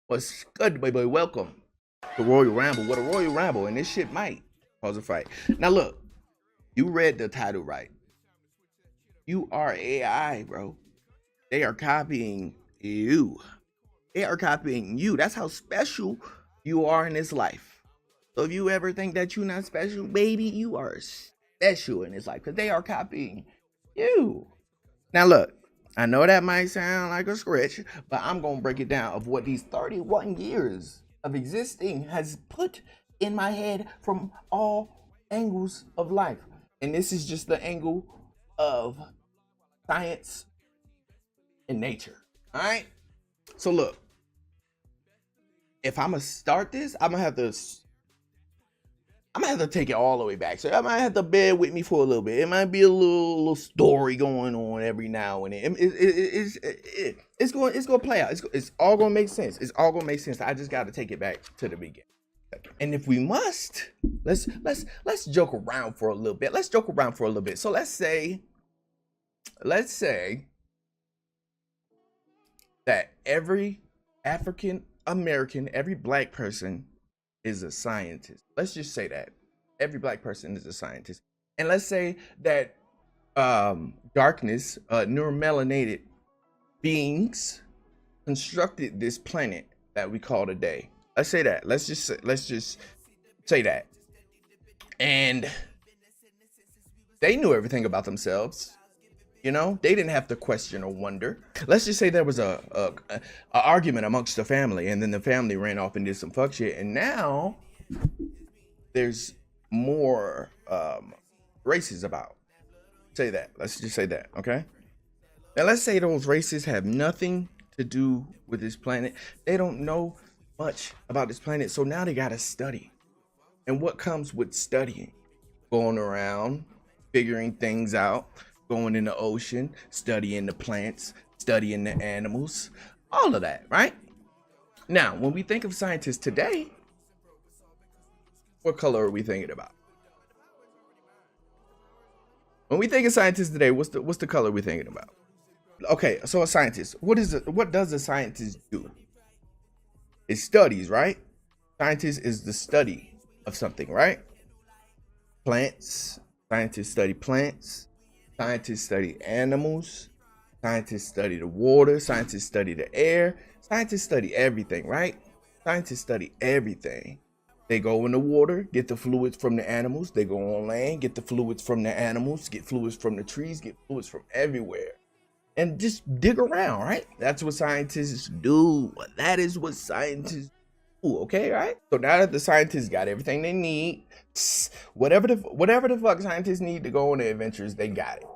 What's good, baby? Welcome to Royal Ramble. What a Royal Ramble, and this shit might cause a fight. Now, look, you read the title right. You are AI, bro. They are copying you. They are copying you. That's how special you are in this life. So if you ever think that you're not special, baby, you are special in this life because they are copying you. Now, look, I know that might sound like a stretch, but I'm going to break it down of what these 31 years of existing has put in my head from all angles of life. And this is just the angle of science and nature. All right. So, look, if I'm going to start this, I'm gonna have to take it all the way back. So I might have to bear with me for a little bit. It might be a little story going on every now and then. It's gonna play out. It's all gonna make sense. It's all gonna make sense. I just got to take it back to the beginning. And if we must, let's joke around for a little bit. Let's joke around for a little bit. So let's say that every African American, every black person is a scientist. Let's just say that every black person is a scientist. And let's say that darkness, neuromelanated beings constructed this planet that we call today. Let's say that. Let's just say that. And they knew everything about themselves. You know, they didn't have to question or wonder. Let's just say there was a argument amongst the family, and then the family ran off and did some fuck shit, and now there's more races about. Say that. Let's just say that, okay? Now let's say those races have nothing to do with this planet. They don't know much about this planet, so now they gotta study. And what comes with studying? Going around, figuring things out, going in the ocean, studying the plants, studying the animals, all of that, right? Now, when we think of scientists today, what color are we thinking about? When we think of scientists today, what's the color we're thinking about? Okay, so a scientist, what does a scientist do? It studies, right? Scientist is the study of something, right? Plants, scientists study plants. Scientists study animals. Scientists study the water. Scientists study the air. Scientists study everything, right? Scientists study everything. They go in the water, get the fluids from the animals. They go on land, get the fluids from the animals, get fluids from the trees, get fluids from everywhere. And just dig around, right? That's what scientists do. That is what scientists do, okay, right? So now that the scientists got everything they need, whatever the fuck scientists need to go on their adventures, they got it.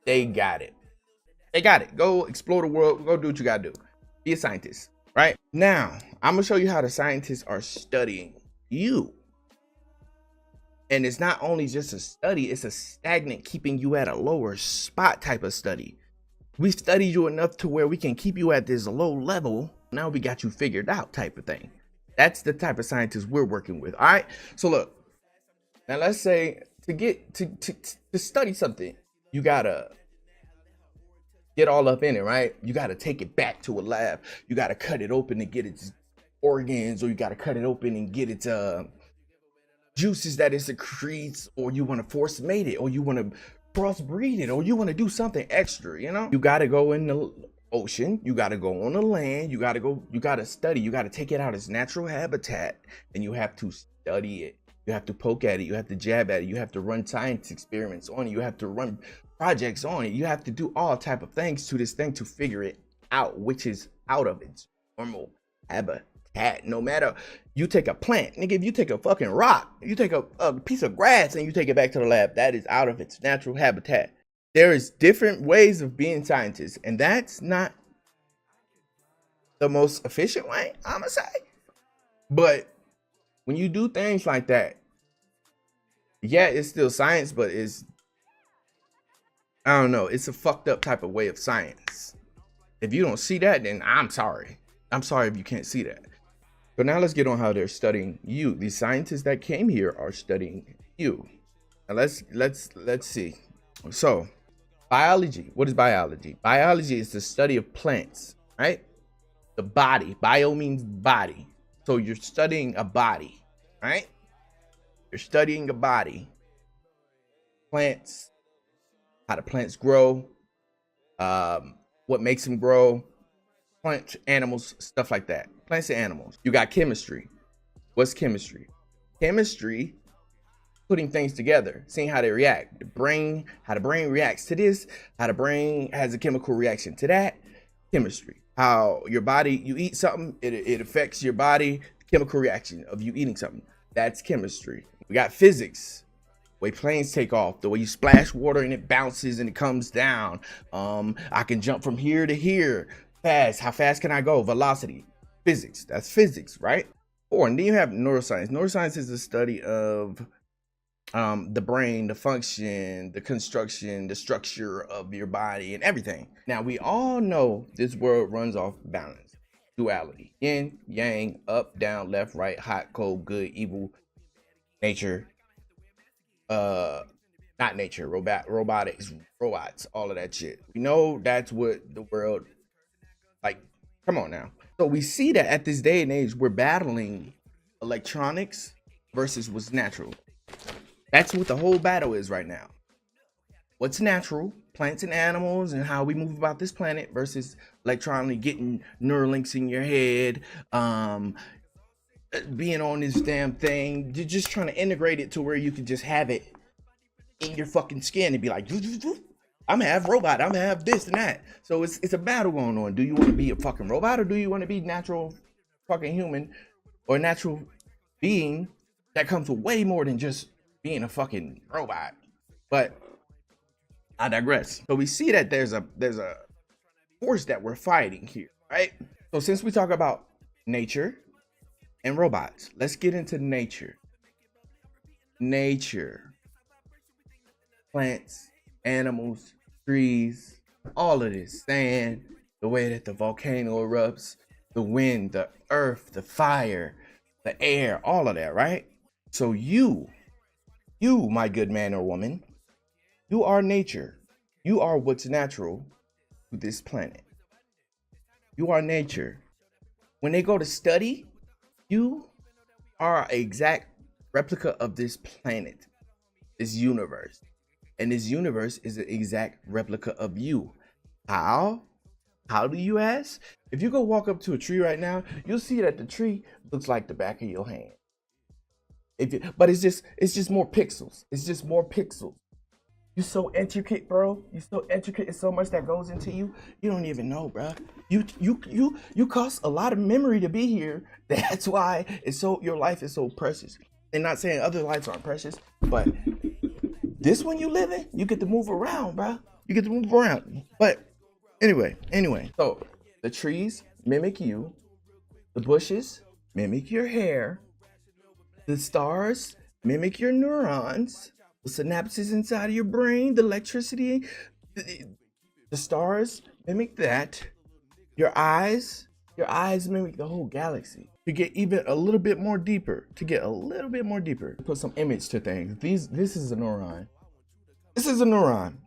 They got it. They got it. Go explore the world. Go do what you gotta do. Be a scientist, right? Now, I'm gonna show you how the scientists are studying you. And it's not only just a study, it's a stagnant, keeping you at a lower spot type of study. We studied you enough to where we can keep you at this low level. Now we got you figured out type of thing. That's the type of scientists we're working with. All right. So look, now let's say to study something, you gotta get all up in it, right? You gotta take it back to a lab. You gotta cut it open to get its organs, or you gotta cut it open and get its juices that it secretes, or you want to force mate it, or you want to crossbreed it, or you want to do something extra. You know, you gotta go in the ocean, you got to go on the land, you got to study, you got to take it out its natural habitat, and you have to study it. You have to poke at it, you have to jab at it, you have to run science experiments on it, you have to run projects on it, you have to do all type of things to this thing to figure it out, which is out of its normal habitat. No matter, you take a plant, nigga, if you take a fucking rock, you take a piece of grass and you take it back to the lab, that is out of its natural habitat. There is different ways of being scientists, and that's not the most efficient way, I'm gonna say. But when you do things like that, yeah, it's still science, but I don't know, it's a fucked up type of way of science. If you don't see that, then I'm sorry. I'm sorry if you can't see that. But now let's get on how they're studying you. These scientists that came here are studying you. Now let's see. So, biology. What is biology? Biology is the study of plants, right? The body. Bio means body. So you're studying a body, right? You're studying a body. Plants, how the plants grow, what makes them grow, plants, animals, stuff like that. Plants and animals. You got chemistry. What's chemistry? Chemistry, putting things together, seeing how they react. The brain, how the brain reacts to this, how the brain has a chemical reaction to that. Chemistry. How your body, you eat something, it affects your body, the chemical reaction of you eating something. That's chemistry. We got physics. The way planes take off, the way you splash water and it bounces and it comes down. I can jump from here to here fast. How fast can I go? Velocity. Physics. That's physics, right? Or and then you have neuroscience. Neuroscience is the study of the brain, the function, the construction, the structure of your body, and everything. Now we all know this world runs off balance, duality, yin, yang, up, down, left, right, hot, cold, good, evil, nature, not nature, robotics, robots, all of that shit. We know that's what the world, like, come on now. So we see that at this day and age, we're battling electronics versus what's natural. That's what the whole battle is right now. What's natural, plants and animals, and how we move about this planet versus electronically getting Neuralinks in your head, being on this damn thing. You're just trying to integrate it to where you can just have it in your fucking skin and be like, I'm gonna have robot, I'm gonna have this and that. So it's a battle going on. Do you want to be a fucking robot, or do you want to be natural fucking human, or natural being that comes with way more than just being a fucking robot? But I digress. So we see that there's a force that we're fighting here, right? So since we talk about nature and robots, let's get into nature. Nature, plants, animals, trees, all of this, sand, the way that the volcano erupts, the wind, the earth, the fire, the air, all of that, right? So you, my good man or woman, you are nature. You are what's natural to this planet. You are nature. When they go to study, you are an exact replica of this planet, this universe. And this universe is an exact replica of you. How? How do you ask? If you go walk up to a tree right now, you'll see that the tree looks like the back of your hand. But it's just more pixels. It's just more pixels. You're so intricate, bro. You're so intricate. It's so much that goes into you. You don't even know, bro. You cost a lot of memory to be here. That's why your life is so precious. And not saying other lives aren't precious, but this one you live in, you get to move around, bro. You get to move around. But anyway. So the trees mimic you. The bushes mimic your hair. The stars mimic your neurons. The synapses inside of your brain, the electricity, the stars mimic that. Your eyes mimic the whole galaxy. To get even a little bit more deeper, put some image to things. This is a neuron. This is a neuron.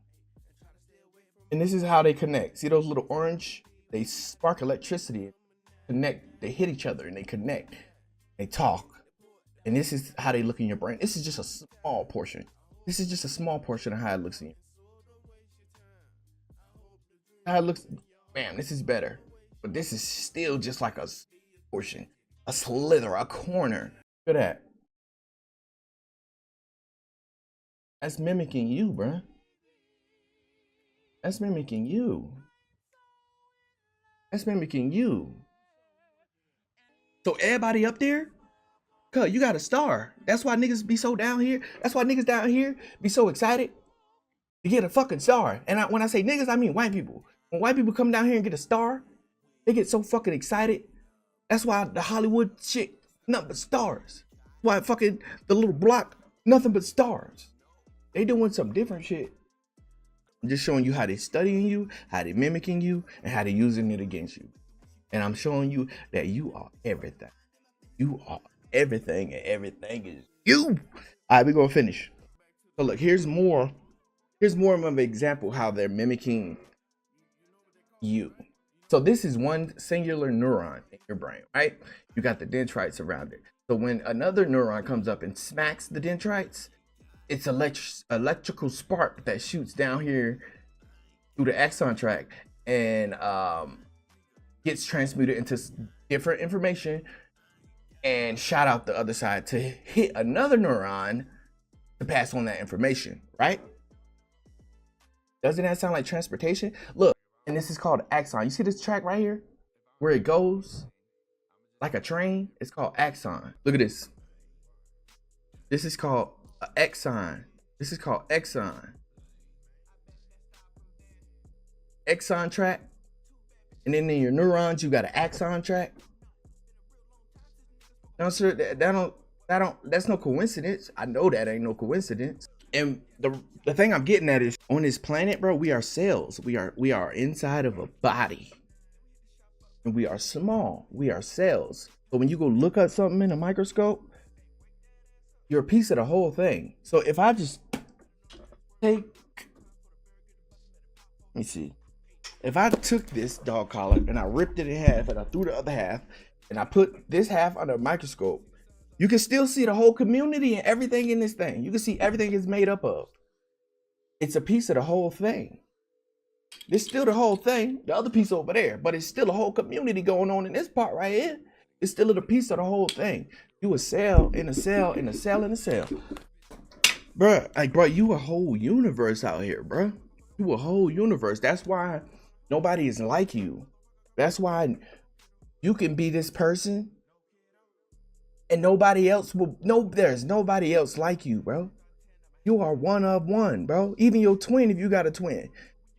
And this is how they connect. See those little orange? They spark electricity, connect, they hit each other and they connect. They talk. And this is how they look in your brain. This is just a small portion. This is just a small portion of how it looks in you. How it looks, man, this is better. But this is still just like a portion, a slither, a corner. Look at that. That's mimicking you, bruh. That's mimicking you. That's mimicking you. So everybody up there, cuz you got a star. That's why niggas be so down here. That's why niggas down here be so excited to get a fucking star. And when I say niggas, I mean white people. When white people come down here and get a star, they get so fucking excited. That's why the Hollywood shit, nothing but stars. Why fucking the little block, nothing but stars. They doing some different shit. I'm just showing you how they studying you, how they mimicking you, and how they using it against you. And I'm showing you that you are everything. You are everything, and everything is you. All right, we're gonna finish. So look, here's more of an example how they're mimicking you. So this is one singular neuron in your brain, right? You got the dendrites around it. So when another neuron comes up and smacks the dendrites, it's electrical spark that shoots down here through the axon tract and gets transmuted into different information and shot out the other side to hit another neuron to pass on that information, right? Doesn't that sound like transportation? Look, and this is called axon. You see this track right here where it goes like a train? It's called axon. Look at this. This is called an exon. This is called exon. Exon track. And then in your neurons, you got an axon track. No, sir, that's no coincidence. I know that ain't no coincidence. And the thing I'm getting at is on this planet, bro, we are cells. We are inside of a body. And we are small. We are cells. So when you go look at something in a microscope, you're a piece of the whole thing. So if I just take, let me see. If I took this dog collar and I ripped it in half and I threw the other half and I put this half under a microscope, you can still see the whole community and everything in this thing. You can see everything it's made up of. It's a piece of the whole thing. It's still the whole thing, the other piece over there, but it's still a whole community going on in this part right here. It's still a piece of the whole thing. You a cell in a cell in a cell in a cell. Bruh, like, bro, you a whole universe out here, bruh. You a whole universe. That's why nobody is like you. That's why you can be this person and nobody else will, there's nobody else like you, bro. You are one of one, bro. Even your twin, if you got a twin,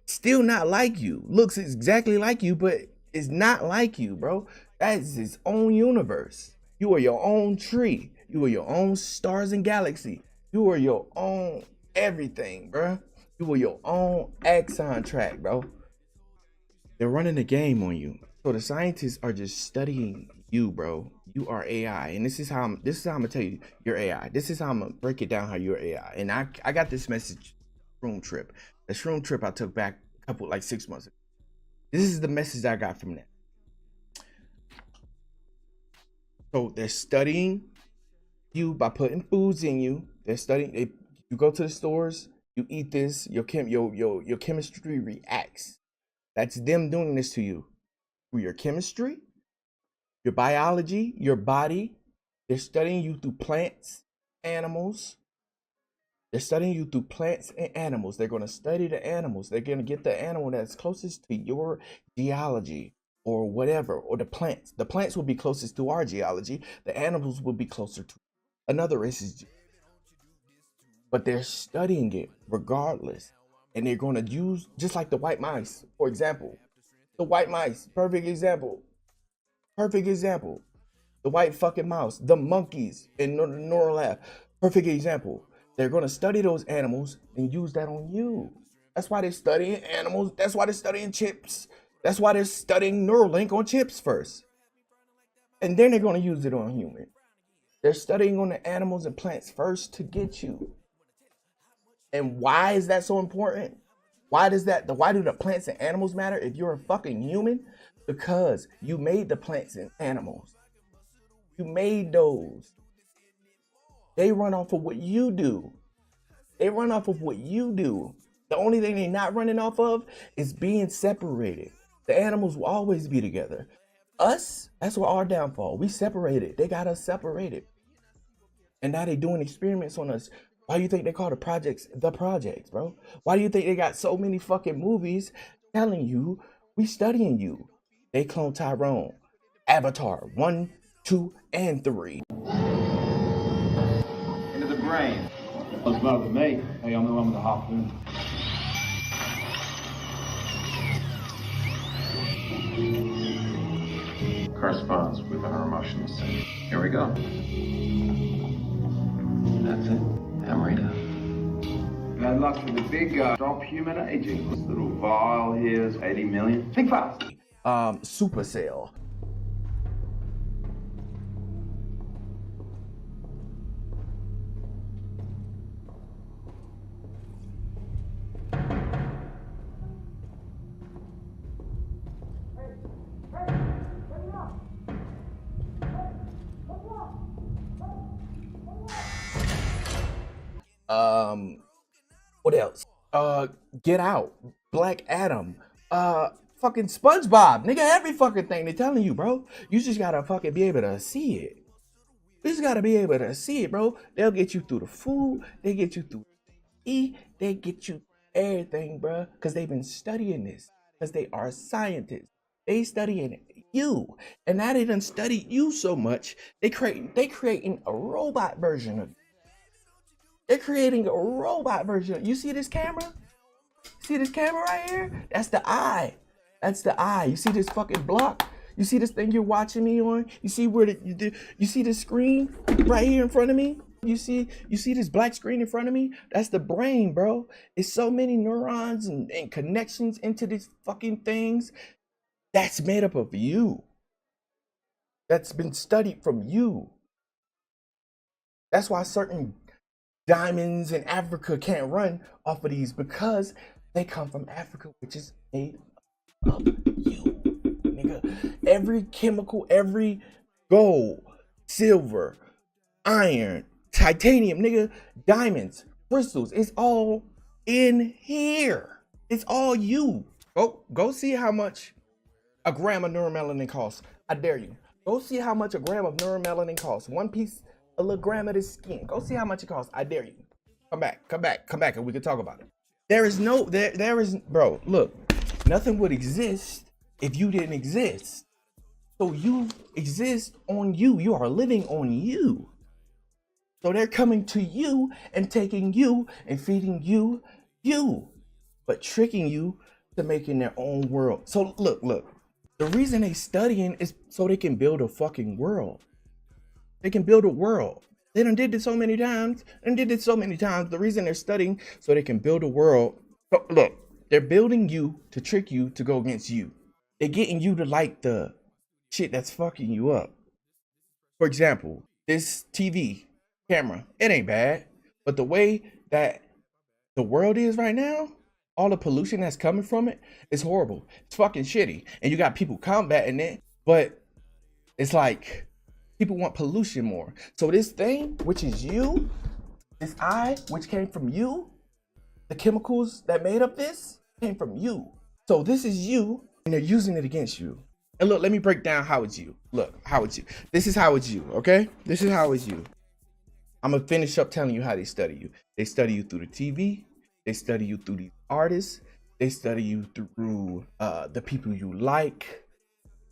still not like you. Looks exactly like you, but is not like you, bro. That is his own universe. You are your own tree. You are your own stars and galaxy. You are your own everything, bro. You are your own axon track, bro. They're running the game on you. So the scientists are just studying you, bro. You are AI, and this is how I'm gonna tell you you're AI. This is how I'm gonna break it down how you're AI. And I got this message, shroom trip. The shroom trip I took back a couple, like 6 months ago. This is the message I got from that. So they're studying you by putting foods in you. They're studying. You go to the stores, you eat this, your chemistry reacts. That's them doing this to you through your chemistry, your biology, your body. They're studying you through plants, animals. They're studying you through plants and animals. They're going to study the animals. They're going to get the animal that's closest to your geology or whatever, or the plants. The plants will be closest to our geology. The animals will be closer to another race's. But they're studying it regardless. And they're going to use, just like the white mice, for example. The white mice, perfect example. Perfect example. The white fucking mouse, the monkeys in the neural lab. Perfect example. They're going to study those animals and use that on you. That's why they're studying animals. That's why they're studying chips. That's why they're studying Neuralink on chips first. And then they're going to use it on humans. They're studying on the animals and plants first to get you. And why is that so important? Why do the plants and animals matter if you're a fucking human? Because you made the plants and animals. You made those. They run off of what you do. They run off of what you do. The only thing they're not running off of is being separated. The animals will always be together. Us, that's what our downfall. We separated. They got us separated. And now they doing experiments on us. Why do you think they call the projects, bro? Why do you think they got so many fucking movies telling you we studying you? They clone Tyrone, Avatar 1, 2, and 3. Into the brain. What's about with me? Hey, I'm the one with the harpoon. Corresponds with our emotions. Here we go. That's it. Amarita. Bad luck for the big guy. Stop human aging. This little vial here's 80 million. Think fast. Supercell. Um, what else? Get Out, Black Adam, fucking SpongeBob, nigga. Every fucking thing they're telling you, bro. You just gotta fucking be able to see it. You just gotta be able to see it, bro. They'll get you through the food. They get you through eat. They get you everything, bro. Cause they've been studying this. Cause they are scientists. They studying you, and now they done studied you so much. They creating a robot version of. They're creating a robot version. You see this camera? See this camera right here? That's the eye. That's the eye. You see this fucking block? You see this thing you're watching me on? You see where you see this screen right here in front of me? You see this black screen in front of me? That's the brain, bro. It's so many neurons and connections into these fucking things. That's made up of you. That's been studied from you. That's why certain diamonds in Africa can't run off of these because they come from Africa, which is made of you, nigga. Every chemical, every gold, silver, iron, titanium, nigga, diamonds, crystals, it's all in here. It's all you. Go see how much a gram of neuromelanin costs. I dare you. Go see how much a gram of neuromelanin costs. One piece, a little gram of this skin. Go see how much it costs. I dare you. Come back, and we can talk about it. There is, bro, look, nothing would exist if you didn't exist. So you exist on you. You are living on you. So they're coming to you and taking you and feeding you, but tricking you to making their own world. So look. The reason they studying is so they can build a fucking world. They can build a world. They done did this so many times. The reason they're studying so they can build a world. So look, they're building you to trick you to go against you. They're getting you to like the shit that's fucking you up. For example, this TV camera, it ain't bad. But the way that the world is right now, all the pollution that's coming from it is horrible. It's fucking shitty. And you got people combating it, but it's like people want pollution more. So this thing, which is you, this eye, which came from you, the chemicals that made up this came from you. So this is you, and they're using it against you. And look, let me break down how it's you. Look, how it's you. This is how it's you, okay? This is how it's you. I'm gonna finish up telling you how they study you. They study you through the TV. They study you through these artists. They study you through the people you like,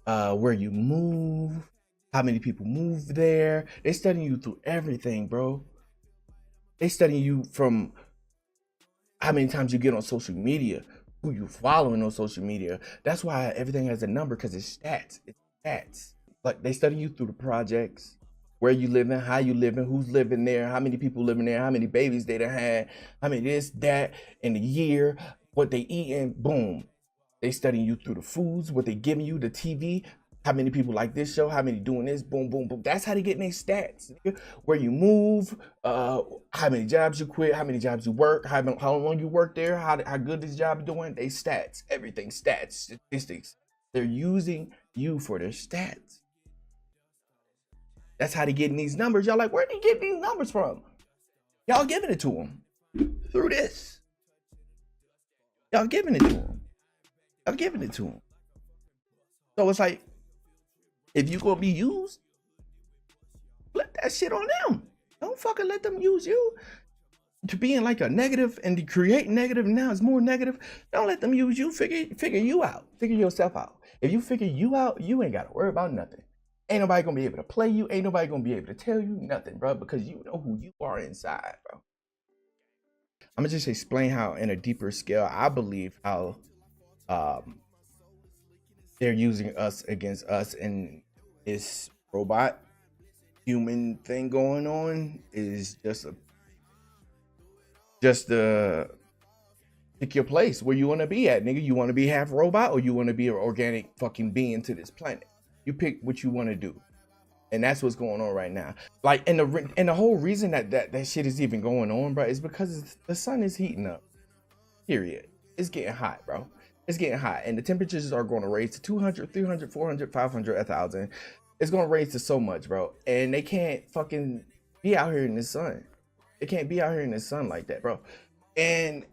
where you move, how many people move there. They study you through everything, bro. They study you from how many times you get on social media, who you following on social media. That's why everything has a number, because it's stats. It's stats. Like, they study you through the projects, where you living, how you living, who's living there, how many people living there, how many babies they done had, how many this, that, in a year, what they eating, boom. They studying you through the foods, what they giving you, the TV, how many people like this show, how many doing this, boom, boom, boom. That's how they getting their stats. Where you move, how many jobs you quit, how many jobs you work, how long you work there, how good this job is doing, they stats, everything, stats, statistics. They're using you for their stats. That's how they getting these numbers. Y'all like, where they get these numbers from? Y'all giving it to them through this. Y'all giving it to them. Y'all giving it to them. So it's like, if you gonna be used, let that shit on them. Don't fucking let them use you to being like a negative and to create negative. Now it's more negative. Don't let them use you. Figure you out. Figure yourself out. If you figure you out, you ain't gotta worry about nothing. Ain't nobody gonna be able to play you. Ain't nobody gonna be able to tell you nothing, bro, because you know who you are inside, bro. I'm gonna just explain how, in a deeper scale, I believe how they're using us against us, and this robot human thing going on is just a pick your place where you want to be at, nigga. You want to be half robot, or you want to be an organic fucking being to this planet? You pick what you want to do, and that's what's going on right now. Like, and the whole reason that shit is even going on, bro, is because the sun is heating up. Period. It's getting hot, bro. It's getting hot, and the temperatures are going to raise to 200, 300, 400, 500, 1,000. It's going to raise to so much, bro, and they can't fucking be out here in the sun. It can't be out here in the sun like that, bro. And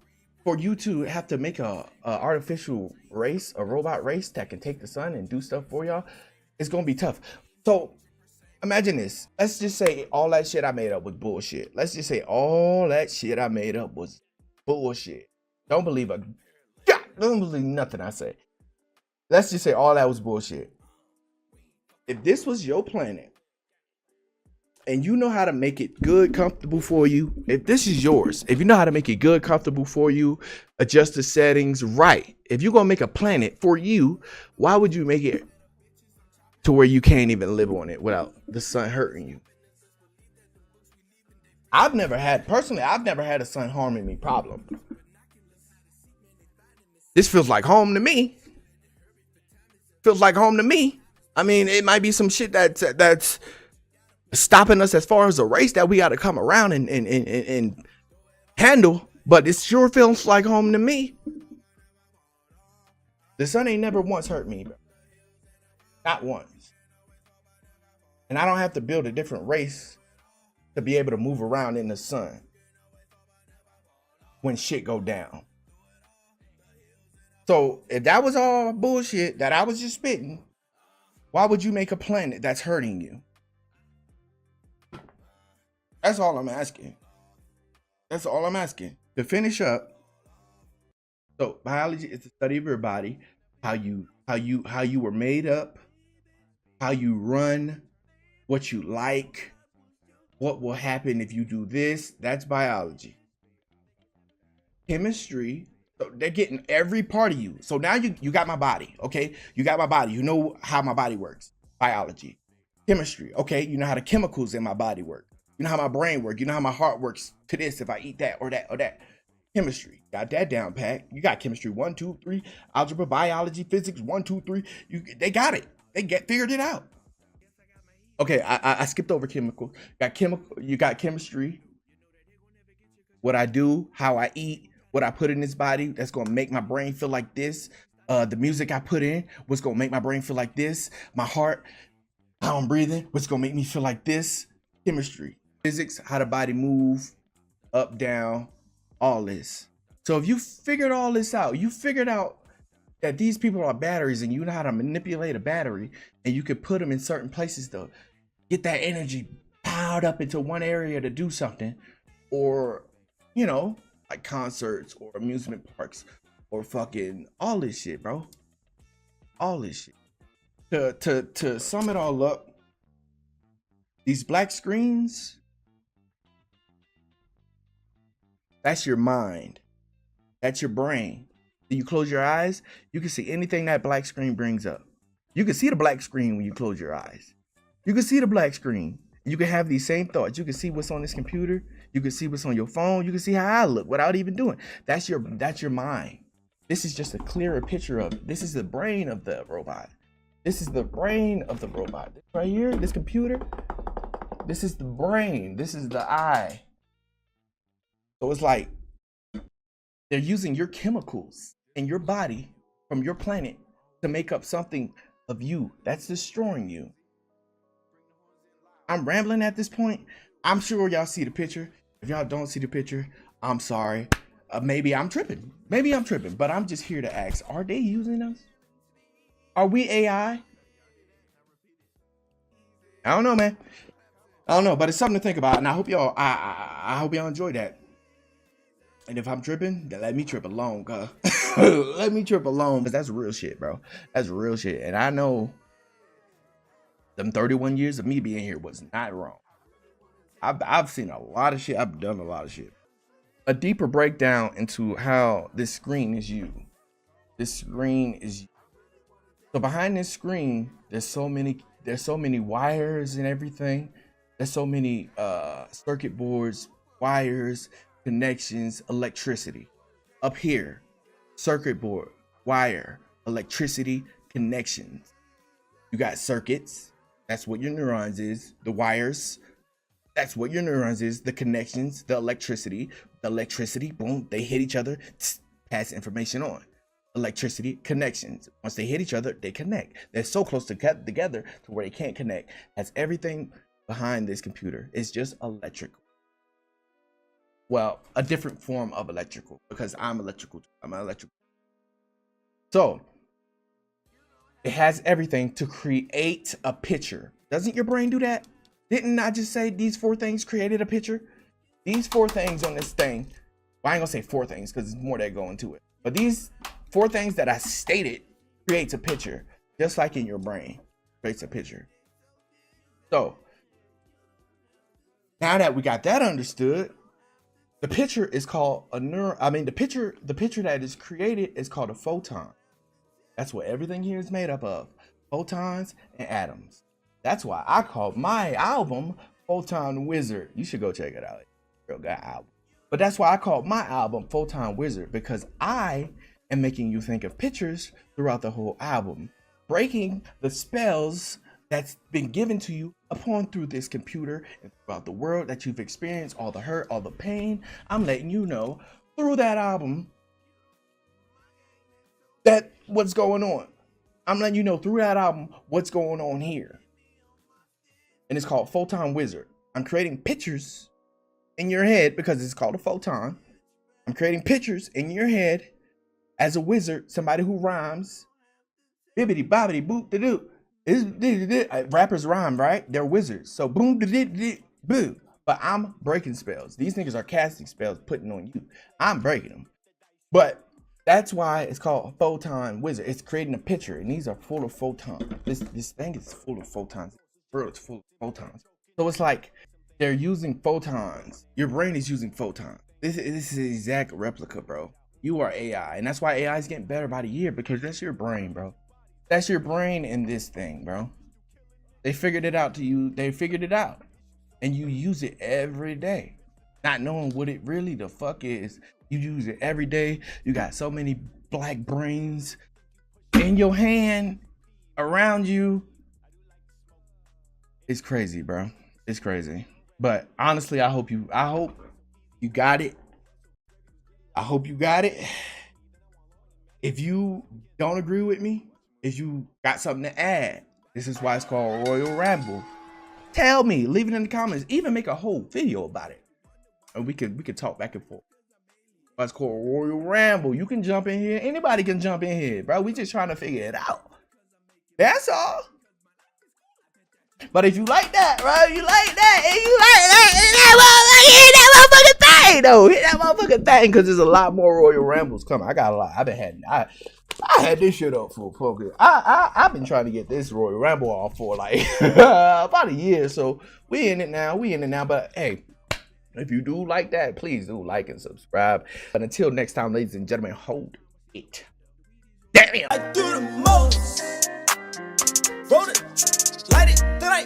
for you to have to make a artificial race, a robot race that can take the sun and do stuff for y'all, it's gonna be tough. So imagine this. Let's just say all that shit I made up was bullshit. Let's just say all that shit I made up was bullshit. Don't believe don't believe nothing I say. Let's just say all that was bullshit. If this was your planet and you know how to make it good, comfortable for you, if this is yours, if you know how to make it good, comfortable for you, adjust the settings right. If you're gonna make a planet for you, why would you make it to where you can't even live on it without the sun hurting you? I've never had a sun harming me problem. This feels like home to me. Feels like home to me. I mean, it might be some shit that's stopping us as far as a race that we got to come around and handle, but it sure feels like home to me. The sun ain't never once hurt me, bro. Not once. And I don't have to build a different race to be able to move around in the sun when shit go down. So if that was all bullshit that I was just spitting, why would you make a planet that's hurting you? That's all I'm asking. That's all I'm asking. To finish up, so biology is the study of your body, how you were made up, how you run, what you like, what will happen if you do this. That's biology. Chemistry, so they're getting every part of you. So now you got my body, okay? You got my body. You know how my body works. Biology. Chemistry, okay? You know how the chemicals in my body work. You know how my brain works. You know how my heart works to this if I eat that or that or that. Chemistry, got that down pat. You got chemistry 1, 2, 3, algebra, biology, physics 1, 2, 3. They got it. They figured it out. Okay, I skipped over chemical. You got chemistry. What I do, how I eat, what I put in this body, that's gonna make my brain feel like this. The music I put in, what's gonna make my brain feel like this. My heart, how I'm breathing, what's gonna make me feel like this. Chemistry. Physics, how the body move, up, down, all this. So if you figured all this out, you figured out that these people are batteries and you know how to manipulate a battery and you can put them in certain places to get that energy piled up into one area to do something, or, you know, like concerts or amusement parks or fucking all this shit, bro. All this shit. To sum it all up, these black screens, that's your mind. That's your brain. When you close your eyes, you can see anything that black screen brings up. You can see the black screen when you close your eyes. You can see the black screen. You can have these same thoughts. You can see what's on this computer. You can see what's on your phone. You can see how I look without even doing. That's your mind. This is just a clearer picture of it. This is the brain of the robot. This is the brain of the robot. This right here, this computer, this is the brain. This is the eye. So it's like they're using your chemicals in your body from your planet to make up something of you that's destroying you. I'm rambling at this point. I'm sure y'all see the picture. If y'all don't see the picture, I'm sorry. Maybe I'm tripping. But I'm just here to ask, are they using us? Are we AI? I don't know, man. I don't know, but it's something to think about. And I hope y'all, I hope y'all enjoy that. And if I'm tripping, then let me trip alone, cuz. Let me trip alone, because that's real shit, bro. That's real shit. And I know them 31 years of me being here was not wrong. I've seen a lot of shit. I've done a lot of shit. A deeper breakdown into how this screen is you. This screen is you. So behind this screen, there's so many wires and everything. There's so many circuit boards, wires, connections, electricity. Up here, circuit board, wire, electricity, connections. You got circuits. That's what your neurons is. The wires. That's what your neurons is. The connections, the electricity, boom, they hit each other, pass information on. Electricity, connections. Once they hit each other, they connect. They're so close together to where they can't connect. That's everything behind this computer. It's just electrical. Well, a different form of electrical, because I'm electrical. I'm an electrical. So it has everything to create a picture. Doesn't your brain do that? Didn't I just say these 4 things created a picture? These 4 things on this thing, well, I ain't gonna say 4 things because there's more that go into it. But these 4 things that I stated creates a picture, just like in your brain, creates a picture. So now that we got that understood, the picture is called a neuron. I mean, the picture that is created is called a photon. That's what everything here is made up of, photons and atoms. That's why I called my album Photon Wizard. You should go check it out. Real good album. But that's why I called my album Photon Wizard, because I am making you think of pictures throughout the whole album, breaking the spells that's been given to you upon through this computer and throughout the world that you've experienced, all the hurt, all the pain. I'm letting you know through that album that what's going on. I'm letting you know through that album what's going on here. And it's called Photon Wizard. I'm creating pictures in your head because it's called a photon. I'm creating pictures in your head as a wizard, somebody who rhymes. Bibbity bobbity boop da doo. Rappers rhyme, right? They're wizards. So boom da doo boo. But I'm breaking spells. These niggas are casting spells, putting on you. I'm breaking them. But that's why it's called Photon Wizard. It's creating a picture, and these are full of photons. This thing is full of photons. The world is full of photons. So it's like they're using photons. Your brain is using photons. This is an exact replica, bro. You are AI, and that's why AI is getting better by the year, because that's your brain, bro. That's your brain in this thing, bro. They figured it out to you. They figured it out, and you use it every day, not knowing what it really the fuck is. You use it every day. You got so many black brains in your hand, around you. It's crazy, bro. It's crazy. But honestly, I hope you got it. I hope you got it. If you don't agree with me, if you got something to add, this is why it's called Royal Ramble. Tell me, leave it in the comments, even make a whole video about it. And we could talk back and forth. It's called Royal Ramble. You can jump in here. Anybody can jump in here, bro. We just trying to figure it out. That's all. But if you like that, bro, you like that, and you like that, hit that motherfucking thing, though. Hit that motherfucking thing, because there's a lot more Royal Rambles coming. I got a lot. I had this shit up for focus. I've been trying to get this Royal Ramble off for like about a year. So we in it now. But hey, if you do like that, please do like and subscribe. But until next time, ladies and gentlemen, hold it. Damn. I do the most. Roll it, light it, then I